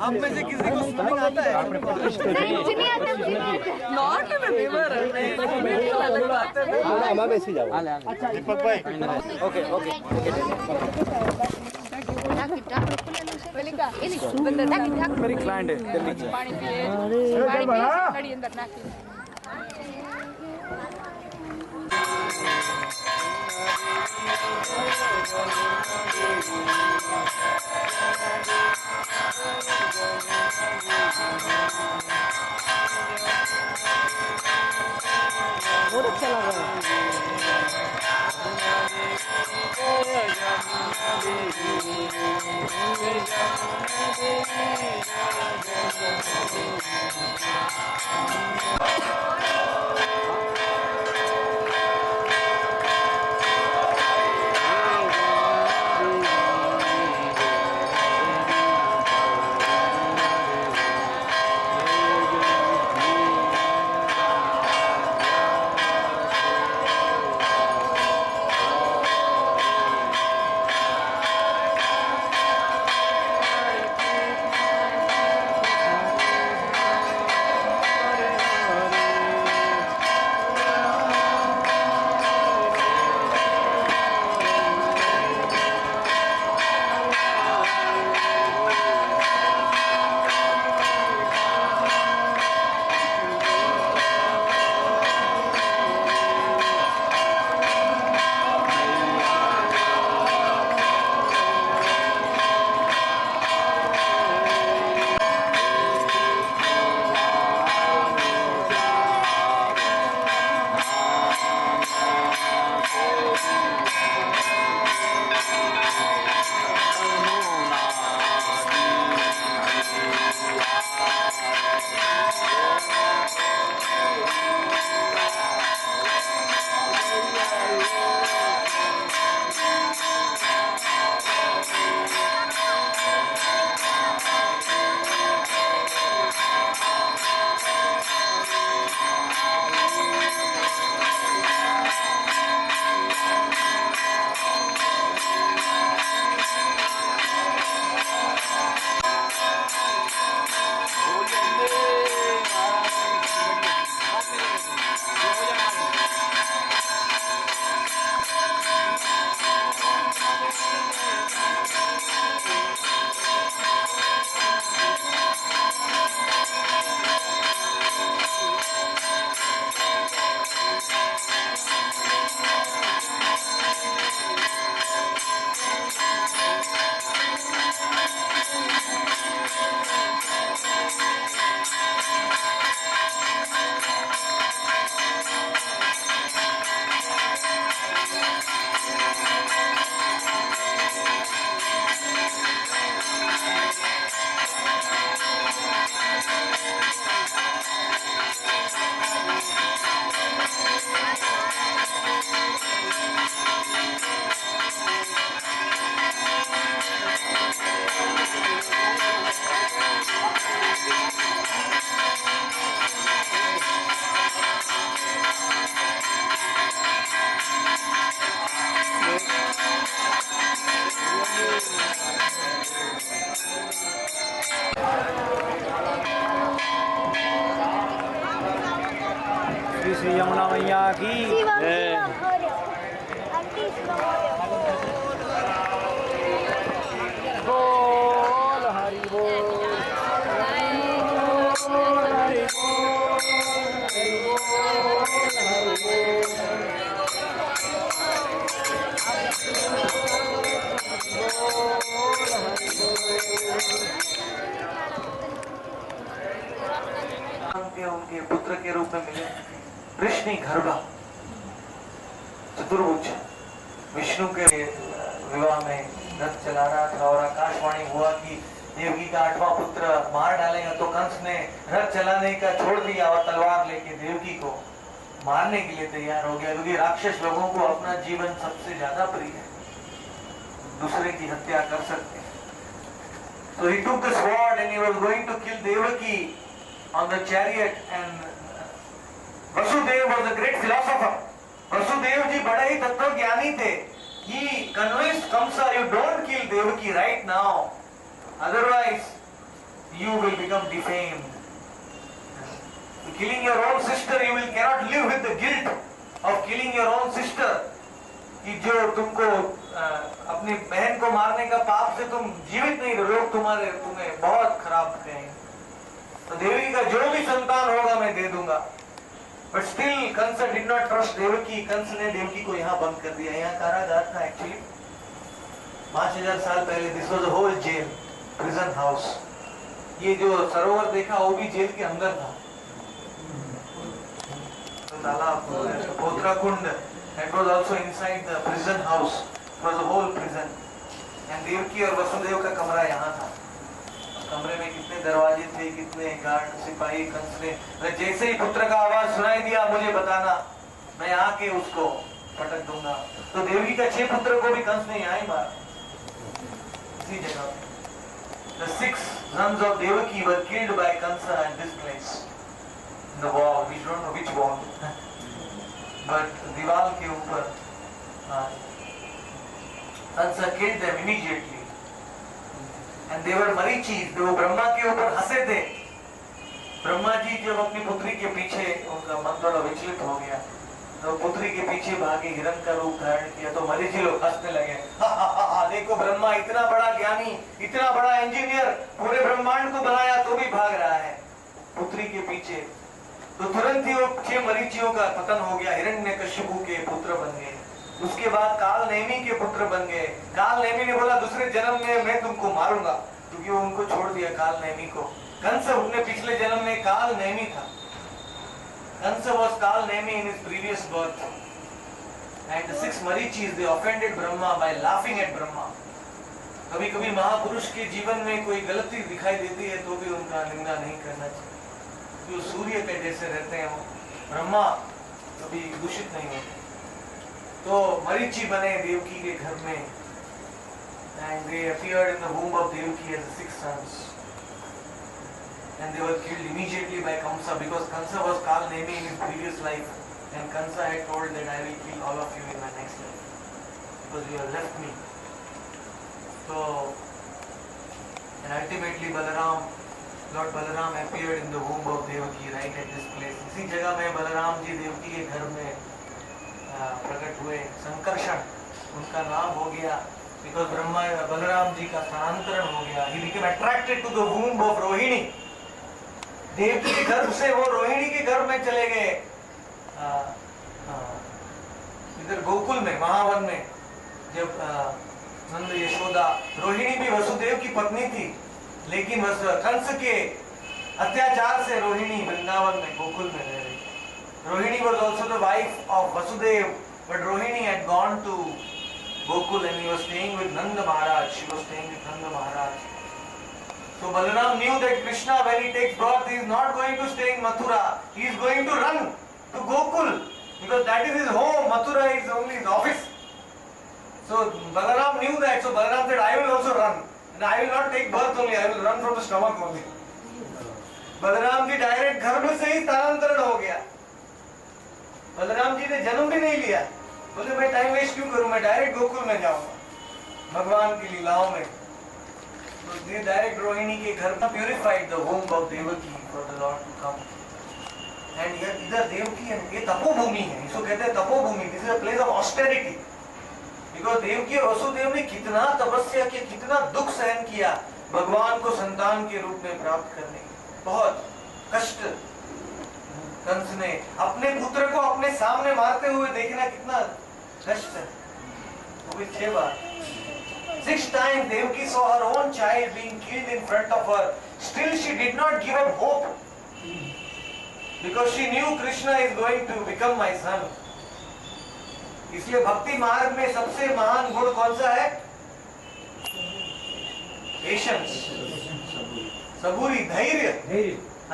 आप में से किसी को स्विमिंग आता है? नॉट अलग बात है। दीपक भाई ओके ओके मेरी क्लाइंट है दिल्ली से। पानी पिए गाड़ी अंदर नाखी। बहुत अच्छा लग रहा है। श्री यमुना मैया की बोल हरि बोल उनके पुत्र के रूप में मिले कृष्ण गर्भ चतुर्भुज विष्णु के विवाह में रथ चला रहा था और आकाशवाणी हुआ कि देवकी का 8वां पुत्र मार डालेगा। तो कंस ने रथ चलाने का छोड़ दिया और तलवार लेके देवकी को मारने के लिए तैयार हो गया, क्योंकि राक्षस लोगों को अपना जीवन सबसे ज्यादा प्रिय है, दूसरे की हत्या कर सकते हैं। So he took the sword and he was going to kill Devaki on the chariot, and Vasudev was a great philosopher. Vasudev जी बड़े ही तत्वज्ञानी थे, He convinced Kamsa, you don't kill Devaki right now. Otherwise, you will become defamed. Killing your own sister, you will cannot live with the guilt of killing your own sister. कि जो तुमको अपनी बहन को मारने का पाप से तुम जीवित नहीं रहो, लोग तुम्हें बहुत खराब कहेंगे. तो देवी का जो भी संतान होगा मैं दे दूंगा. But still Kansa did not trust Devaki. Kans ने देवकी को यहाँ बंद कर दिया. यहाँ कारागार था एक्चुअली. 5000 साल पहले this was a whole jail, prison house. ये जो सरोवर देखा वो भी जेल के अंदर था. तो तालाब पोत्राकुंड, that was also inside the prison house. It was a whole prison. And Devaki और वसुदेव का कमरा यहाँ था. कमरे में कितने दरवाजे थे, कितने गार्ड सिपाही. कंस ने जैसे ही पुत्र का आवाज सुनाई दिया, मुझे बताना, मैं आके उसको पटक दूंगा. तो देवकी का 6 पुत्र को भी कंस ने यहाँ ही मारा, इसी जगह. The 6 sons of Devaki were killed by Kansa at this place. The wall, we don't know which wall, but दीवार के ऊपर Kansa killed them immediately. And they were Marichis. वो ब्रह्मा के ऊपर हंसे थे. ब्रह्मा जी जब अपनी पुत्री के पीछे, उनका मन थोड़ा विचलित हो गया, तो पुत्री के पीछे भागे, हिरण का रूप धारण किया. तो मरीची लोग हंसने लगे. देखो ब्रह्मा इतना बड़ा ज्ञानी, इतना बड़ा इंजीनियर, पूरे ब्रह्मांड को बनाया तो भी भाग रहा है पुत्री के पीछे. तो तुरंत ही वो 6 मरीचियों का पतन हो गया. हिरण्यकशिपु के पुत्र बन गए. उसके बाद काल नेमी के पुत्र बन गए. काल नेमी ने बोला दूसरे जन्म में मैं तुमको मारूंगा, क्योंकि वो उनको छोड़ दिया काल नेमी को. कंस अपने पिछले जन्म में काल नेमी था. कंस was काल Nemi in his previous birth. And the 6 Marichis, they offended Brahma by laughing at Brahma. कभी कभी महापुरुष के जीवन में कोई गलती दिखाई देती है तो भी उनका निंदा नहीं करना चाहिए. जो सूर्य के जैसे रहते हैं, वो ब्रह्मा कभी दूषित नहीं होते. तो मरीची बने देवकी के घर में. And they appeared in the womb of Devaki as the 6 sons. And they were killed immediately by Kamsa, because Kamsa was Kal Nemi in his previous life. And Kamsa had told that I will kill all of you in my next life, because you have left me. So, and ultimately Lord Balaram appeared in the womb of Devaki right at this place. इसी जगह में बलराम जी देवकी के घर में प्रकट हुए. संकर्षण उनका नाम हो गया, because बलराम जी का स्थानांतरण हो गया. He became attracted to the womb of Rohini. Devaki के घर से वो रोहिणी के घर में चले गए. इधर गोकुल में, महावन में, जब नंद यशोदा, रोहिणी भी वसुदेव की पत्नी थी, लेकिन कंस के अत्याचार से रोहिणी वृंदावन में, गोकुल में रह रही. Rohini was also the wife of Vasudev, but Rohini had gone to Gokul and he was staying with Nanda Maharaj. She was staying with Nanda Maharaj. So Balaram knew that Krishna, when he takes birth, he is not going to stay in Mathura. He is going to run to Gokul, because that is his home. Mathura is only his office. So Balaram knew that. So Balaram said, I will also run. And I will not take birth only, I will run from the stomach only. Balram ji direct गर्भ से ही स्थानांतरण हो गया. बलराम जी ने जन्म भी नहीं लिया. बोले मैं टाइम वेस्ट क्यों करूं, मैं डायरेक्ट गोकुल में जाऊंगा भगवान की लीलाओं में. तो ये डायरेक्ट रोहिणी के घर में purified the womb of Devaki for the lord to come. And इधर देवकी है, ये तपोभूमि है, इसको कहते हैं तपोभूमि. This is a place of austerity. Because Devaki और वसुदेव ने कितना तपस्या किया, कितना दुख सहन किया भगवान को संतान के रूप में प्राप्त करने. बहुत कष्ट. कंस ने अपने पुत्र को अपने सामने मारते हुए देखना कितना कष्ट है. वो भी 6 बार. 6 times Devaki saw her own child being killed in front of her. Still she did not give up hope, because she knew Krishna is going to become my son. इसलिए भक्ति मार्ग में सबसे महान गुण कौन सा है? पेशेंस, सबूरी, धैर्य.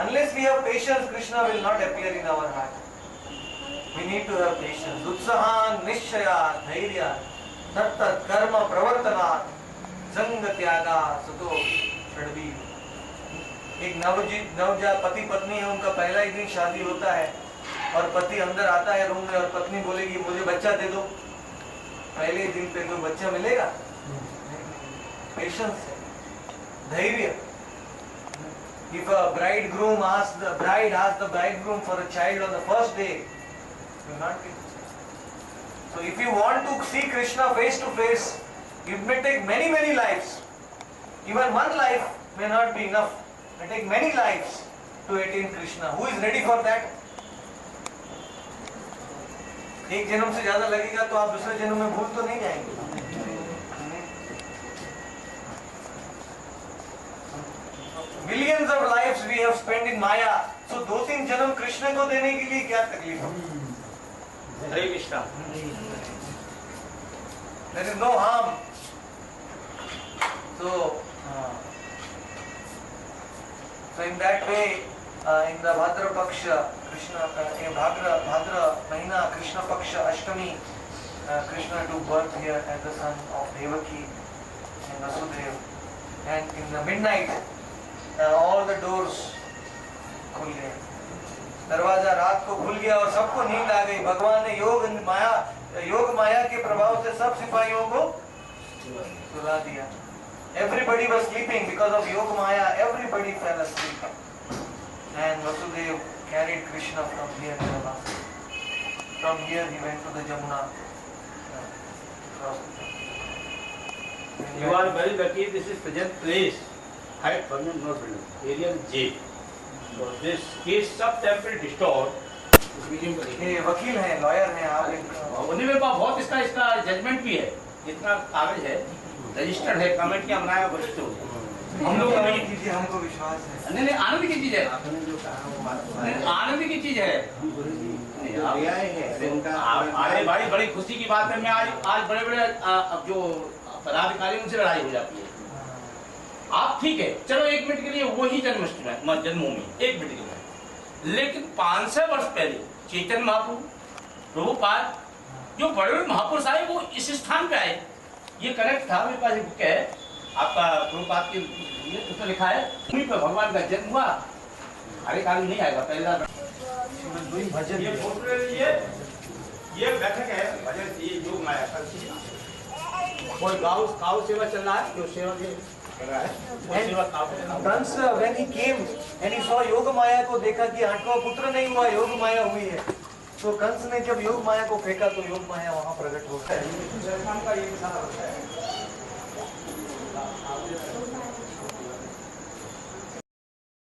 Unless we have patience, Krishna will not appear in our heart. We need to have patience. उत्साहान, निश्चयान, धैर्यान, तत्तत् कर्म प्रवर्तनात्, संग त्यागा, सतो षड्वी. एक नवजात पति पत्नी है, उनका पहला ही दिन शादी होता है और पति अंदर आता है रूम में और पत्नी बोलेगी मुझे बच्चा दे दो. पहले दिन पे कोई बच्चा मिलेगा? पेशेंस है, धैर्य। If a bridegroom asks the bride asks the bridegroom for a child on the first day, you will not get it. So if you want to see Krishna face to face, it may take many lives. Even one life may not be enough. It may take many lives to attain Krishna. Who is ready for that? एक जन्म से ज्यादा लगेगा तो आप दूसरे जन्म में भूल तो नहीं जाएंगे। Millions of lives we have spent in Maya. So 2-3 जन्म कृष्ण को देने के लिए क्या तकलीफ है? हरे Krishna. There is no harm. So in that way, in the Bhadra Paksha, Krishna, in Bhadra Mahina, Krishna Paksha Ashtami, Krishna took birth here as the son of Devaki and Vasudeva. And in the midnight, all the doors खुल गए, दरवाजा रात को खुल गया और सबको नींद आ गई। भगवान ने योग माया के प्रभाव से सब सिपाहियों को सुला दिया। Everybody was sleeping because of Yoga Maya. Everybody fell asleep. And Vasudeva carried Krishna from here to the last. From here he went to the Jamuna. You are very lucky. This is present place. Height permanent not building. Area J. So this case सब temple restored. ये वकील हैं, lawyer हैं आप। उन्हीं में बहुत इसका जजमेंट भी है, जितना कागज है रजिस्टर्ड है, कमेंट किया बनाया वरिष्ठ हम लोग आनंद कीजिए, हमको विश्वास है। नहीं आनंद की चीज है, आनंद की चीज है। अरे भाई बड़ी खुशी की बात है। मैं आज बड़े बड़े जो पदाधिकारी उनसे लड़ाई हो जाती है। आप ठीक है, चलो 1 मिनट के लिए वही जन्मभूमि 1 मिनट के लिए, लेकिन 500 वर्ष पहले चैतन्य महाप्रभु, प्रभुपाद, जो बड़े बड़े महापुरुष आए वो इस स्थान पे आए। ये करेक्ट था। मेरे पास एक बुक है आपका प्रभुपाद की, उसमें लिखा है भूमि पर भगवान का जन्म हुआ। हरे काल नहीं आएगा पहला भजन। ये फोटो ले लीजिए, ये बैठक है भजन, ये योग माया का और गाँव सेवा चल रहा है, जो सेवा के Kans when he came and he saw योग माया को देखा कि 8वां पुत्र नहीं हुआ, योग माया हुई है। तो कंस ने जब योग माया को फेंका तो योग माया वहां प्रकट होता है।